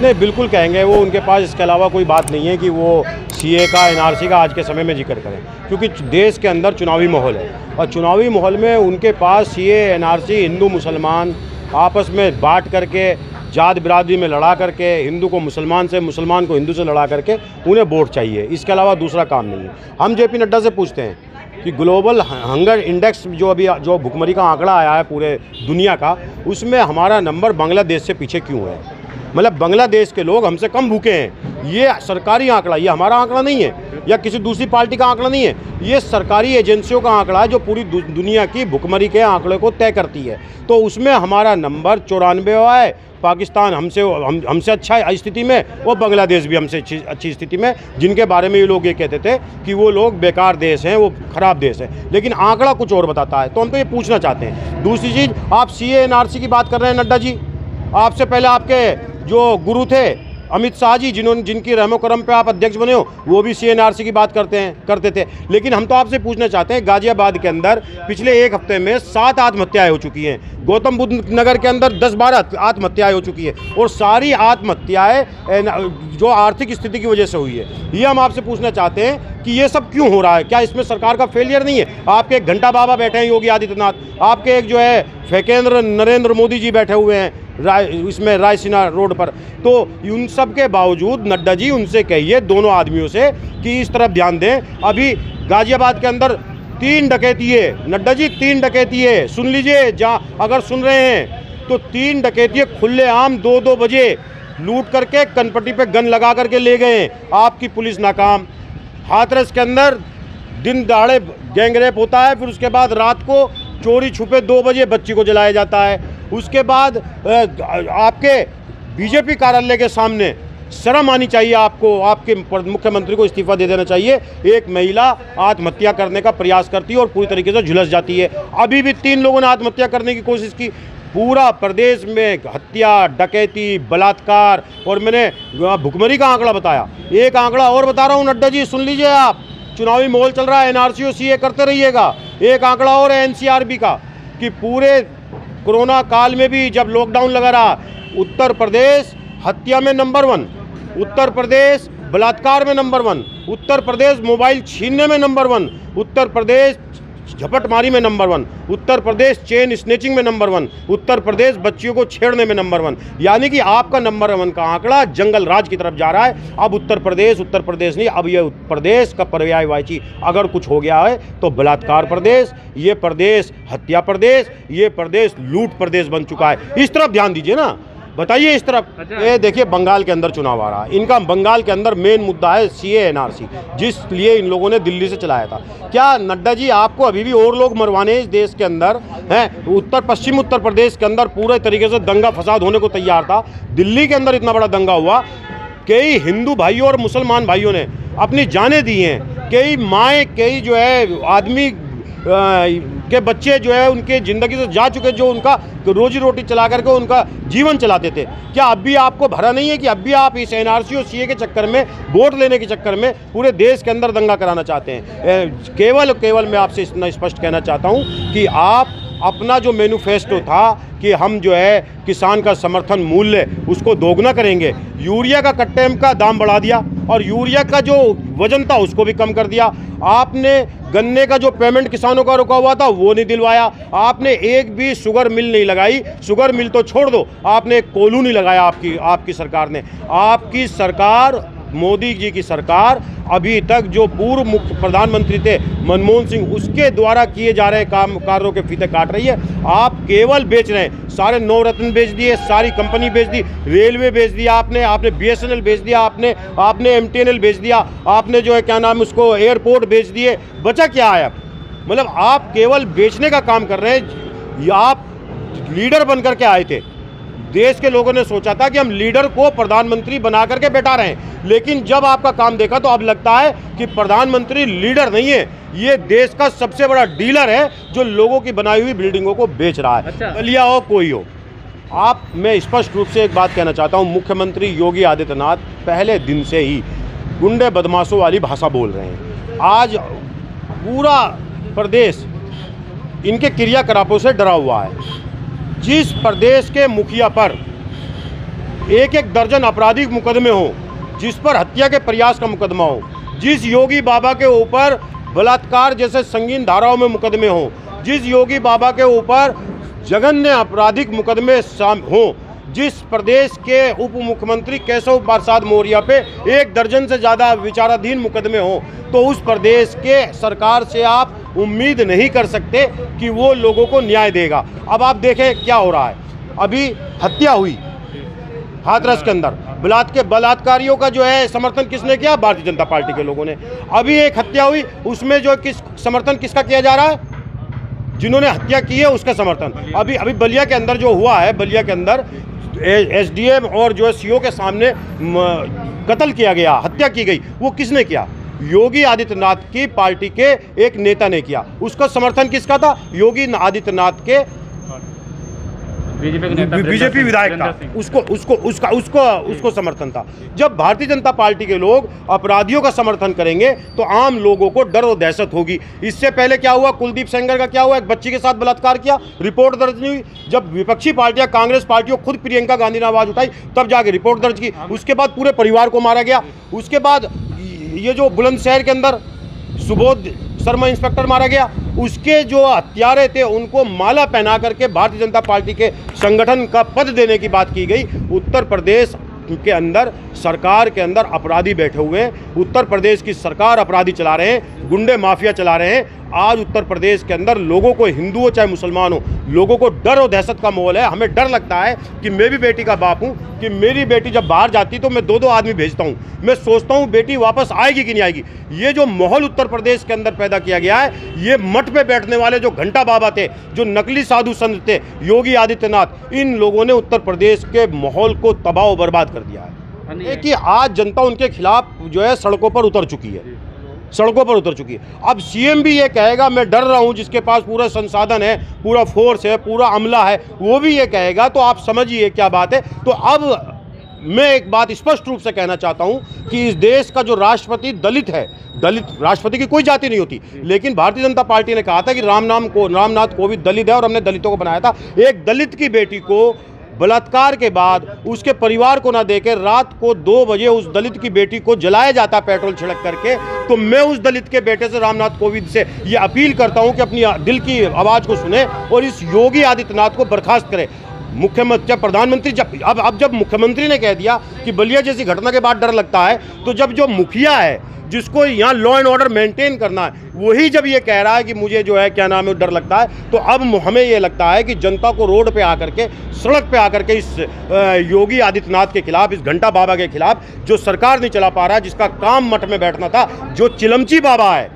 नहीं, बिल्कुल कहेंगे वो, उनके पास इसके अलावा कोई बात नहीं है कि वो सीए का, एनआरसी का आज के समय में जिक्र करें, क्योंकि देश के अंदर चुनावी माहौल है और चुनावी माहौल में उनके पास सीए, एनआरसी, हिंदू मुसलमान आपस में बांट करके, जात बिरादरी में लड़ा करके, हिंदू को मुसलमान से, मुसलमान को हिंदू से लड़ा करके उन्हें वोट चाहिए, इसके अलावा दूसरा काम नहीं है। हम जेपी नड्डा से पूछते हैं कि ग्लोबल हंगर इंडेक्स जो भुखमरी का आंकड़ा आया है पूरे दुनिया का, उसमें हमारा नंबर बांग्लादेश से पीछे क्यों है? मतलब बांग्लादेश के लोग हमसे कम भूखे हैं। ये सरकारी आंकड़ा, ये हमारा आंकड़ा नहीं है या किसी दूसरी पार्टी का आंकड़ा नहीं है, ये सरकारी एजेंसियों का आंकड़ा है जो पूरी दुनिया की भुखमरी के आंकड़े को तय करती है। तो उसमें हमारा नंबर 94वां है। पाकिस्तान हमसे अच्छा स्थिति में, और बांग्लादेश भी हमसे अच्छी स्थिति में, जिनके बारे में ये लोग ये कहते थे कि वो लोग बेकार देश हैं, वो ख़राब देश है, लेकिन आंकड़ा कुछ और बताता है। तो हम तो ये पूछना चाहते हैं। दूसरी चीज़, आप सीए, एनआरसी की बात कर रहे हैं नड्डा जी, आपसे पहले आपके जो गुरु थे अमित शाह जी, जिनकी रहमो करम पे आप अध्यक्ष बने हो, वो भी सीएनआरसी की बात करते थे। लेकिन हम तो आपसे पूछना चाहते हैं, गाजियाबाद के अंदर पिछले एक हफ्ते में 7 आत्महत्याएं हो चुकी हैं, गौतम बुद्ध नगर के अंदर 10-12 आत्महत्याएं हो चुकी है, और सारी आत्महत्याएं जो आर्थिक स्थिति की वजह से हुई है। ये हम आपसे पूछना चाहते हैं कि ये सब क्यों हो रहा है? क्या इसमें सरकार का फेलियर नहीं है? आपके एक घंटा बाबा बैठे हैं योगी आदित्यनाथ, आपके एक जो है फेकेंद्र नरेंद्र मोदी जी बैठे हुए हैं इसमें रायसीना रोड पर। तो उन सब के बावजूद नड्डा जी, उनसे कहिए दोनों आदमियों से कि इस तरफ ध्यान दें। अभी गाजियाबाद के अंदर 3 डकैती है नड्डा जी, 3 डकैती है, सुन लीजिए, जहाँ अगर सुन रहे हैं तो 3 डकैती खुलेआम 2-2 बजे लूट करके कनपट्टी पे गन लगा करके ले गए। आपकी पुलिस नाकाम। हाथरस के अंदर दिन दहाड़े गैंगरेप होता है, फिर उसके बाद रात को चोरी छुपे 2 बजे बच्ची को जलाया जाता है। उसके बाद आपके बीजेपी कार्यालय के सामने शर्म आनी चाहिए आपको, आपके मुख्यमंत्री को इस्तीफा दे देना चाहिए। एक महिला आत्महत्या करने का प्रयास करती है और पूरी तरीके से झुलस जाती है। अभी भी 3 लोगों ने आत्महत्या करने की कोशिश की। पूरा प्रदेश में हत्या, डकैती, बलात्कार, और मैंने भुखमरी का आंकड़ा बताया। एक आंकड़ा और बता रहा हूँ नड्डा जी, सुन लीजिए आप, चुनावी माहौल चल रहा है, एनआरसी और सीए करते रहिएगा। एक आंकड़ा और है एनसीआरबी का कि पूरे कोरोना काल में भी जब लॉकडाउन लगा रहा, उत्तर प्रदेश हत्या में नंबर 1, उत्तर प्रदेश बलात्कार में नंबर 1, उत्तर प्रदेश मोबाइल छीनने में नंबर 1, उत्तर प्रदेश झपटमारी में number 1, Uttar Pradesh chain snatching में नंबर 1, उत्तर प्रदेश बच्चियों को छेड़ने में नंबर 1। यानी कि आपका नंबर 1 का आंकड़ा जंगल राज की तरफ जा रहा है। अब उत्तर प्रदेश नहीं, अब ये प्रदेश का पर्यायवाची अगर कुछ हो गया है तो बलात्कार प्रदेश, ये प्रदेश हत्या प्रदेश, ये प्रदेश लूट प्रदेश बन चुका है। इस तरफ ध्यान दीजिए ना, बताइए इस तरफ। ये देखिए, बंगाल के अंदर चुनाव आ रहा है, इनका बंगाल के अंदर मेन मुद्दा है सीए, एनआरसी, जिस लिए इन लोगों ने दिल्ली से चलाया था। क्या नड्डा जी आपको अभी भी और लोग मरवाने इस देश के अंदर हैं? पश्चिम उत्तर प्रदेश के अंदर पूरे तरीके से दंगा फसाद होने को तैयार था। दिल्ली के अंदर इतना बड़ा दंगा हुआ, कई हिंदू भाइयों और मुसलमान भाइयों ने अपनी जानें दी हैं, कई माएँ, कई जो है आदमी के बच्चे जो है उनके ज़िंदगी से जा चुके, जो उनका रोजी रोटी चला करके उनका जीवन चलाते थे। क्या अब भी आपको भरा नहीं है कि अब भी आप इस एनआरसी और सीए के चक्कर में, वोट लेने के चक्कर में पूरे देश के अंदर दंगा कराना चाहते हैं? केवल मैं आपसे इतना स्पष्ट कहना चाहता हूँ कि आप अपना जो मैनिफेस्टो था कि हम जो है किसान का समर्थन मूल्य उसको दोगुना करेंगे, यूरिया का कट्टे का दाम बढ़ा दिया और यूरिया का जो वजन था उसको भी कम कर दिया। आपने गन्ने का जो पेमेंट किसानों का रुका हुआ था वो नहीं दिलवाया। आपने एक भी शुगर मिल नहीं लगाई, शुगर मिल तो छोड़ दो, आपने एक कोल्हू नहीं लगाया आपकी सरकार ने। आपकी सरकार, मोदी जी की सरकार, अभी तक जो पूर्व मुख्य प्रधानमंत्री थे मनमोहन सिंह, उसके द्वारा किए जा रहे कार्यों के फीते काट रही है। आप केवल बेच रहे हैं, सारे नवरत्न बेच दिए, सारी कंपनी बेच दी, रेलवे बेच दिया आपने बीएसएनएल बेच दिया, आपने एमटीएनएल बेच दिया, आपने जो है क्या नाम उसको एयरपोर्ट बेच दिए। बचा क्या है? मतलब आप केवल बेचने का काम कर रहे हैं। आप लीडर बन करके आए थे, देश के लोगों ने सोचा था कि हम लीडर को प्रधानमंत्री बना करके बैठा रहे हैं, लेकिन जब आपका काम देखा तो अब लगता है कि प्रधानमंत्री लीडर नहीं है, ये देश का सबसे बड़ा डीलर है जो लोगों की बनाई हुई बिल्डिंगों को बेच रहा है। बलिया हो कोई हो, मैं स्पष्ट रूप से एक बात कहना चाहता हूँ, मुख्यमंत्री योगी आदित्यनाथ पहले दिन से ही गुंडे बदमाशों वाली भाषा बोल रहे हैं। आज पूरा प्रदेश इनके क्रियाकलापों से डरा हुआ है। जिस प्रदेश के मुखिया पर एक एक दर्जन आपराधिक मुकदमे हों, जिस पर हत्या के प्रयास का मुकदमा हो, जिस योगी बाबा के ऊपर बलात्कार जैसे संगीन धाराओं में मुकदमे हों, जिस योगी बाबा के ऊपर जघन्य आपराधिक मुकदमे हों, जिस प्रदेश के उप मुख्यमंत्री केशव प्रसाद मौर्य पे 1 दर्जन से ज़्यादा विचाराधीन मुकदमे हों, तो उस प्रदेश के सरकार से आप उम्मीद नहीं कर सकते कि वो लोगों को न्याय देगा। अब आप देखें क्या हो रहा है। अभी हत्या हुई हाथरस के अंदर, बलात्कारियों का जो है समर्थन किसने किया? भारतीय जनता पार्टी के लोगों ने। अभी एक हत्या हुई, उसमें जो समर्थन किसका किया जा रहा है? जिन्होंने हत्या की है उसका समर्थन। अभी बलिया के अंदर जो हुआ है, बलिया के अंदर एसडीएम और जो है सीओ के सामने कत्ल किया गया, हत्या की गई, वो किसने किया? योगी आदित्यनाथ की पार्टी के एक नेता ने किया। उसका समर्थन किसका था? योगी आदित्यनाथ के बीजेपी विधायक था, उसको समर्थन था। जब भारतीय जनता पार्टी के लोग अपराधियों का समर्थन करेंगे तो आम लोगों को डर और दहशत होगी। इससे पहले क्या हुआ? कुलदीप सेंगर का क्या हुआ? एक बच्ची के साथ बलात्कार किया, रिपोर्ट दर्ज नहीं हुई। जब विपक्षी पार्टियां, कांग्रेस पार्टियों, खुद प्रियंका गांधी ने आवाज उठाई, तब जाके रिपोर्ट दर्ज की। उसके बाद पूरे परिवार को मारा गया। उसके बाद ये जो बुलंदशहर के अंदर सुबोध शर्मा इंस्पेक्टर मारा गया, उसके जो हत्यारे थे उनको माला पहना करके भारतीय जनता पार्टी के संगठन का पद देने की बात की गई। उत्तर प्रदेश के अंदर, सरकार के अंदर अपराधी बैठे हुए हैं। उत्तर प्रदेश की सरकार अपराधी चला रहे हैं, गुंडे माफिया चला रहे हैं। आज उत्तर प्रदेश के अंदर लोगों को, हिंदू हो चाहे मुसलमान हो, लोगों को डर और दहशत का माहौल है। हमें डर लगता है कि मैं भी बेटी का बाप हूं, कि मेरी बेटी जब बाहर जाती तो मैं 2-2 आदमी भेजता हूं। मैं सोचता हूं बेटी वापस आएगी कि नहीं आएगी। ये जो माहौल उत्तर प्रदेश के अंदर पैदा किया गया है, ये मठ पे बैठने वाले जो घंटा बाबा थे, जो नकली साधु संत थे, योगी आदित्यनाथ, इन लोगों ने उत्तर प्रदेश के माहौल को तबाह और बर्बाद कर दिया है। कि आज जनता उनके खिलाफ जो है सड़कों पर उतर चुकी है, सड़कों पर उतर चुकी है। अब सीएम भी ये कहेगा मैं डर रहा हूं, जिसके पास पूरा संसाधन है, पूरा फोर्स है, पूरा अमला है, वो भी ये कहेगा, तो आप समझिए क्या बात है। तो अब मैं एक बात स्पष्ट रूप से कहना चाहता हूं कि इस देश का जो राष्ट्रपति दलित है, दलित राष्ट्रपति की कोई जाति नहीं होती, लेकिन भारतीय जनता पार्टी ने कहा था कि रामनाथ कोविंद दलित है और हमने दलितों को बनाया था। एक दलित की बेटी को बलात्कार के बाद उसके परिवार को ना देकर रात को 2 बजे उस दलित की बेटी को जलाया जाता पेट्रोल छिड़क करके। तो मैं उस दलित के बेटे से, रामनाथ कोविंद से, ये अपील करता हूं कि अपनी दिल की आवाज़ को सुने और इस योगी आदित्यनाथ को बर्खास्त करें। प्रधानमंत्री जब मुख्यमंत्री ने कह दिया कि बलिया जैसी घटना के बाद डर लगता है, तो जब जो मुखिया है, जिसको यहाँ लॉ एंड ऑर्डर मेंटेन करना है, वही जब ये कह रहा है कि मुझे जो है क्या नाम है डर लगता है, तो अब हमें ये लगता है कि जनता को रोड पे आकर के, सड़क पे आकर के इस योगी आदित्यनाथ के खिलाफ, इस घंटा बाबा के खिलाफ, जो सरकार नहीं चला पा रहा है, जिसका काम मठ में बैठना था, जो चिलमची बाबा है,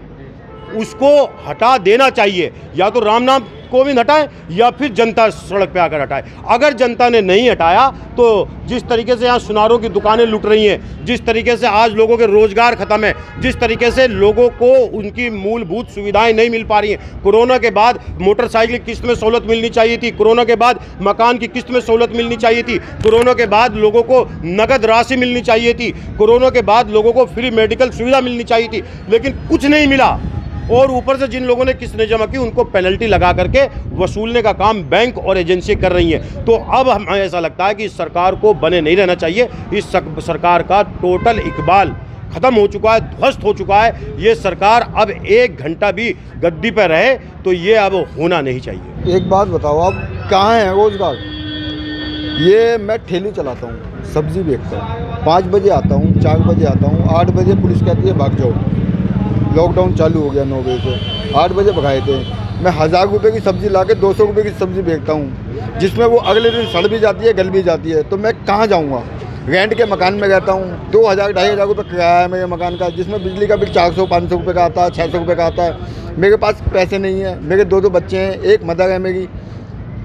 उसको हटा देना चाहिए। या तो रामनाथ कोविंद हटाए या फिर जनता सड़क पे आकर हटाए। अगर जनता ने नहीं हटाया तो जिस तरीके से यहाँ सुनारों की दुकानें लूट रही हैं, जिस तरीके से आज लोगों के रोजगार खत्म है, जिस तरीके से लोगों को उनकी मूलभूत सुविधाएं नहीं मिल पा रही हैं। कोरोना के बाद मोटरसाइकिल की किस्त में सहूलत मिलनी चाहिए थी, कोरोना के बाद मकान की किस्त में सहूलत मिलनी चाहिए थी, कोरोना के बाद लोगों को नगद राशि मिलनी चाहिए थी, कोरोना के बाद लोगों को फ्री मेडिकल सुविधा मिलनी चाहिए थी, लेकिन कुछ नहीं मिला। और ऊपर से जिन लोगों ने किस्तें जमा की उनको पेनल्टी लगा करके वसूलने का काम बैंक और एजेंसी कर रही हैं। तो अब हमें ऐसा लगता है कि इस सरकार को बने नहीं रहना चाहिए। इस सरकार का टोटल इकबाल ख़त्म हो चुका है, ध्वस्त हो चुका है। ये सरकार अब 1 घंटा भी गद्दी पर रहे तो ये अब होना नहीं चाहिए। एक बात बताओ, आप कहाँ हैं रोजगार? ये मैं ठेली चलाता हूँ, सब्जी बेचता हूँ, 5 बजे आता हूँ, 4 बजे आता हूँ, 8 बजे पुलिस कहती है भाग जाओ। लॉकडाउन चालू हो गया 9 बजे से, 8 बजे भगाए थे। मैं 1000 रुपये की सब्ज़ी ला के 200 रुपये की सब्ज़ी बेचता हूँ, जिसमें वो अगले दिन सड़ भी जाती है, गल भी जाती है। तो मैं कहाँ जाऊँगा? रेंट के मकान में रहता हूँ, 2000-2500 रुपये किराया है मेरे मकान का, जिसमें बिजली का बिल 400-500 रुपये का आता है, 600 रुपये का आता है। मेरे पास पैसे नहीं है। मेरे 2 बच्चे हैं, एक मदर है मेरी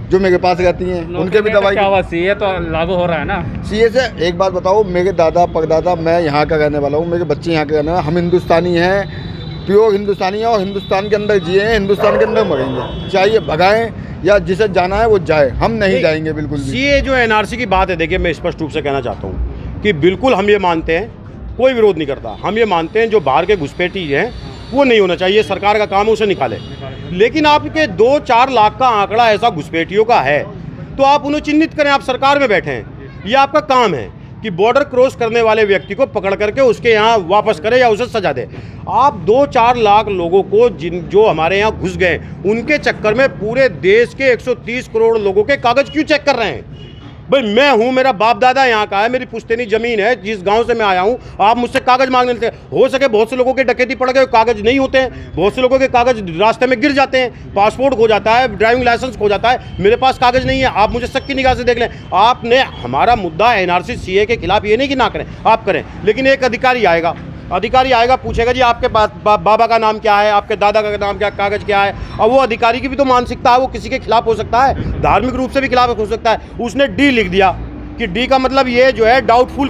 जो मेरे पास रहती हैं, उनके भी दवाई। क्या सीए तो लागू हो रहा है ना? सीए से एक बात बताओ, मेरे दादा परदादा, मैं यहाँ का रहने वाला हूँ, मेरे बच्चे यहाँ के रहने वाले, हम हिंदुस्तानी हैं, प्योर हिंदुस्तानी है और हिंदुस्तान के अंदर जिए हैं, हिंदुस्तान के अंदर मरेंगे। चाहिए भगाएं या जिसे जाना है वो जाए, हम नहीं जाएंगे बिल्कुल भी। सीए जो एनआरसी की बात है, देखिए मैं स्पष्ट रूप से कहना चाहता हूँ कि बिल्कुल हम ये मानते हैं, कोई विरोध नहीं करता, हम ये मानते हैं जो बाहर के घुसपैठी हैं वो नहीं होना चाहिए, सरकार का काम है उसे निकाले। लेकिन आपके 2-4 लाख का आंकड़ा ऐसा घुसपैठियों का है तो आप उन्हें चिन्हित करें। आप सरकार में बैठे हैं, ये आपका काम है कि बॉर्डर क्रॉस करने वाले व्यक्ति को पकड़ करके उसके यहाँ वापस करे या उसे सजा दे। आप 2-4 लाख लोगों को जो हमारे यहाँ घुस गए, उनके चक्कर में पूरे देश के 130 करोड़ लोगों के कागज क्यों चेक कर रहे हैं? भाई मैं हूँ, मेरा बाप दादा यहाँ का है, मेरी पुश्तैनी ज़मीन है, जिस गांव से मैं आया हूँ, आप मुझसे कागज़ मांगने लगते हैं। हो सके बहुत से लोगों के डकैती पड़ गए, कागज़ नहीं होते हैं, बहुत से लोगों के कागज़ रास्ते में गिर जाते हैं, पासपोर्ट खो जाता है, ड्राइविंग लाइसेंस खो जाता है, मेरे पास कागज़ नहीं है। आप मुझे शक की निगाह से देख लें। आपने हमारा मुद्दा NRC CA के खिलाफ ये नहीं कि ना करें, आप करें, लेकिन एक अधिकारी आएगा पूछेगा जी आपके बाबा का नाम क्या है, आपके दादा का नाम क्या, कागज़ क्या है। अब वो अधिकारी की भी तो मानसिकता है, वो किसी के खिलाफ हो सकता है, धार्मिक रूप से भी खिलाफ हो सकता है। उसने D लिख दिया कि D का मतलब ये जो है डाउटफुल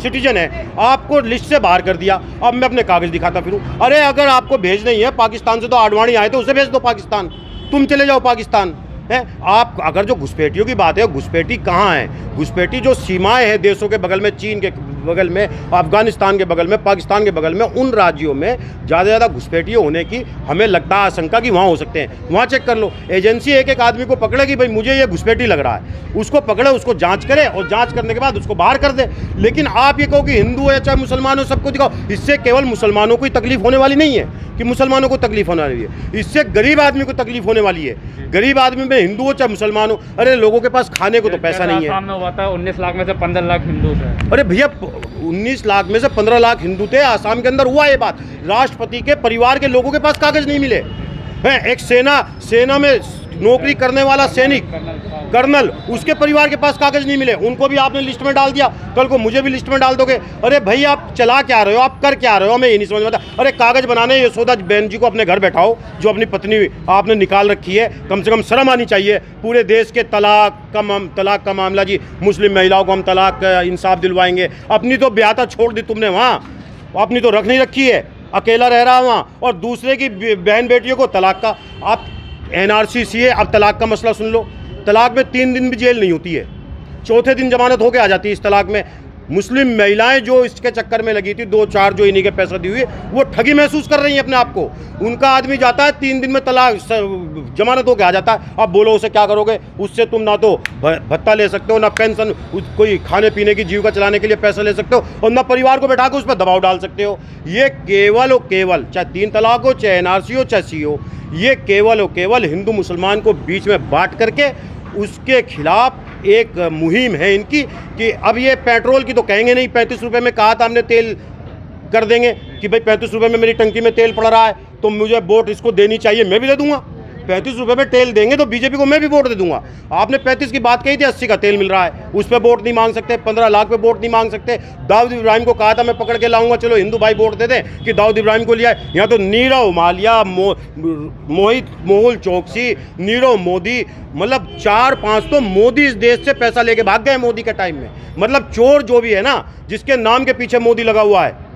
सिटीजन है, आपको लिस्ट से बाहर कर दिया। अब मैं अपने कागज़ दिखाता फिरूँ। अरे अगर आपको भेजना ही है पाकिस्तान से, तो आडवाणी आए तो उसे भेज दो पाकिस्तान, तुम चले जाओ पाकिस्तान है। आप अगर जो घुसपैठियों की बात है, घुसपैठी कहाँ है? घुसपैठी जो सीमाएं हैं देशों के बगल में, चीन के बगल में, अफगानिस्तान के बगल में, पाकिस्तान के बगल में, उन राज्यों में ज़्यादा घुसपैठी होने की हमें लगता है आशंका कि वहाँ हो सकते हैं। वहाँ चेक कर लो। एजेंसी एक आदमी को पकड़े कि भाई मुझे ये घुसपैठी लग रहा है, उसको पकड़े, उसको जाँच करे और जाँच करने के बाद उसको बाहर कर दे। लेकिन आप ये कहो कि हिंदू है चाहे मुसलमान हो, सबको दिखाओ। इससे केवल मुसलमानों को तकलीफ होने वाली नहीं है कि मुसलमानों को तकलीफ होने वाली है, इससे गरीब आदमी को तकलीफ होने वाली है। गरीब आदमी में हिंदू हो चाहे मुसलमान हो, अरे लोगों के पास खाने को तो पैसा नहीं है। सामने हुआ था 19 लाख में से 15 लाख हिंदू थे। अरे भैया 19 लाख में से 15 लाख हिंदू थे। आसाम के अंदर हुआ ये बात, राष्ट्रपति के परिवार के लोगों के पास कागज नहीं मिले हैं। एक सेना में नौकरी करने वाला सैनिक, कर्नल, उसके परिवार के पास कागज नहीं मिले, उनको भी आपने लिस्ट में डाल दिया। कल को मुझे भी लिस्ट में डाल दोगे। अरे भाई आप चला क्या रहे हो, आप कर क्या रहे हो, मैं ये नहीं समझ में आता। अरे कागज बनाने यशोदा बहन जी को अपने घर बैठाओ, जो अपनी पत्नी आपने निकाल रखी है, कम से कम शर्म आनी चाहिए। पूरे देश के तलाक का मामला जी, मुस्लिम महिलाओं को हम तलाक इंसाफ दिलवाएंगे। अपनी तो ब्याहता छोड़ दी तुमने, वहाँ अपनी तो रख नहीं रखी है, अकेला रह रहा वहाँ, और दूसरे की बहन बेटियों को तलाक का। आप NRC CA, अब तलाक का मसला सुन लो। तलाक में 3 दिन भी जेल नहीं होती है, चौथे दिन जमानत होके आ जाती है इस तलाक में। मुस्लिम महिलाएं जो इसके चक्कर में लगी थी, 2-4 जो इन्हीं के पैसा दी हुई है, वो ठगी महसूस कर रही हैं अपने आप को। उनका आदमी जाता है 3 दिन में तलाक जमानत होके आ जाता है। अब बोलो उसे क्या करोगे? उससे तुम ना तो भत्ता ले सकते हो, ना पेंशन, कोई खाने पीने की जीविका चलाने के लिए पैसा ले सकते हो, और ना परिवार को बैठा के उस पर दबाव डाल सकते हो। ये केवल और केवल, चाहे 3 तलाक हो, चाहे NRC हो, चाहे CA हो, ये केवल और केवल हिंदू मुसलमान को बीच में बांट करके उसके खिलाफ एक मुहिम है इनकी। कि अब ये पेट्रोल की तो कहेंगे नहीं, 35 रुपये में कहा था हमने तेल कर देंगे कि भाई 35 रुपये में मेरी टंकी में तेल पड़ रहा है तो मुझे वोट इसको देनी चाहिए, मैं भी दे दूंगा। 35 रुपये में तेल देंगे तो बीजेपी को मैं भी वोट दे दूंगा। आपने 35 की बात कही थी, 80 का तेल मिल रहा है, उस पर वोट नहीं मांग सकते। 15 लाख पे वोट नहीं मांग सकते। दाऊद इब्राहिम को कहा था मैं पकड़ के लाऊंगा, चलो हिंदू भाई वोट दे दें, कि दाऊद इब्राहिम को लिया। यहाँ तो नीरव मालिया, मोहित मोहुल चौकसी, नीरव मोदी, मतलब 4-5 तो मोदी इस देश से पैसा लेके भाग गए मोदी के टाइम में। मतलब चोर जो भी है ना, जिसके नाम के पीछे मोदी लगा हुआ है,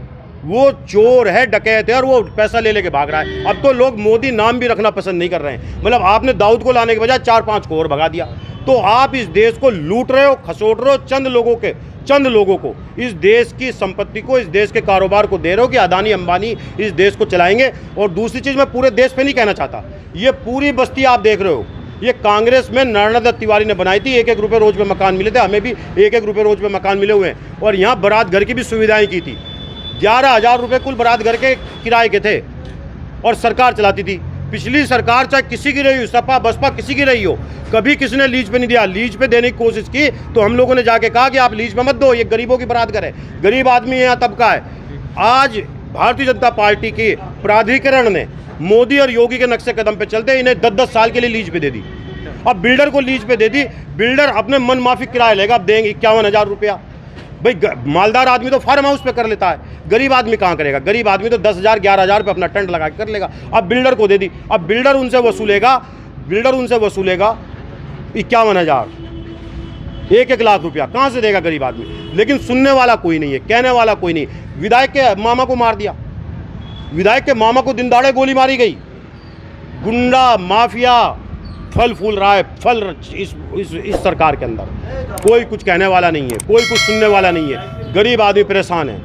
वो चोर है, डकैत है, और वो पैसा ले लेके भाग रहा है। अब तो लोग मोदी नाम भी रखना पसंद नहीं कर रहे हैं। मतलब आपने दाऊद को लाने के बजाय 4-5 को और भगा दिया। तो आप इस देश को लूट रहे हो, खसोट रहे हो, चंद लोगों को इस देश की संपत्ति को, इस देश के कारोबार को दे रहे हो कि अदानी अंबानी इस देश को चलाएंगे। और दूसरी चीज़ मैं पूरे देश पे नहीं कहना चाहता, ये पूरी बस्ती आप देख रहे हो, ये कांग्रेस में नारायण दत्त तिवारी ने बनाई थी। 1-1 रुपये रोज पे मकान मिले थे, हमें भी 1-1 रुपये रोज पे मकान मिले हुए हैं। और यहाँ बारात घर की भी सुविधाएँ की थी। 11,000 रुपये कुल बारात घर के किराए के थे, और सरकार चलाती थी। पिछली सरकार चाहे किसी की रही हो, सपा बसपा किसी की रही हो, कभी किसी ने लीज पे नहीं दिया। लीज पे देने की कोशिश की तो हम लोगों ने जाके कहा कि आप लीज पे मत दो, ये गरीबों की बारात घर है, गरीब आदमी यहाँ तबका है। आज भारतीय जनता पार्टी की प्राधिकरण ने मोदी और योगी के नक्शे कदम पे चलते इन्हें 10-10 साल के लिए लीज पे दे दी। अब बिल्डर को लीज पे दे दी, बिल्डर अपने मन माफी किराया लेगा, अब देंगे 51,000 रुपया। भाई मालदार आदमी तो फार्म हाउस पे कर लेता है, गरीब आदमी कहाँ करेगा? गरीब आदमी तो 10,000 11,000 पे अपना टेंट लगा के कर लेगा। अब बिल्डर को दे दी, अब बिल्डर उनसे वसूलेगा 51,000, 1-1 लाख रुपया कहाँ से देगा गरीब आदमी? लेकिन सुनने वाला कोई नहीं है, कहने वाला कोई नहीं। विधायक के मामा को मार दिया, विधायक के मामा को दिन दहाड़े गोली मारी गई। गुंडा माफिया फल फूल रहा है, फल इस सरकार के अंदर। कोई कुछ कहने वाला नहीं है, कोई कुछ सुनने वाला नहीं है, गरीब आदमी परेशान है।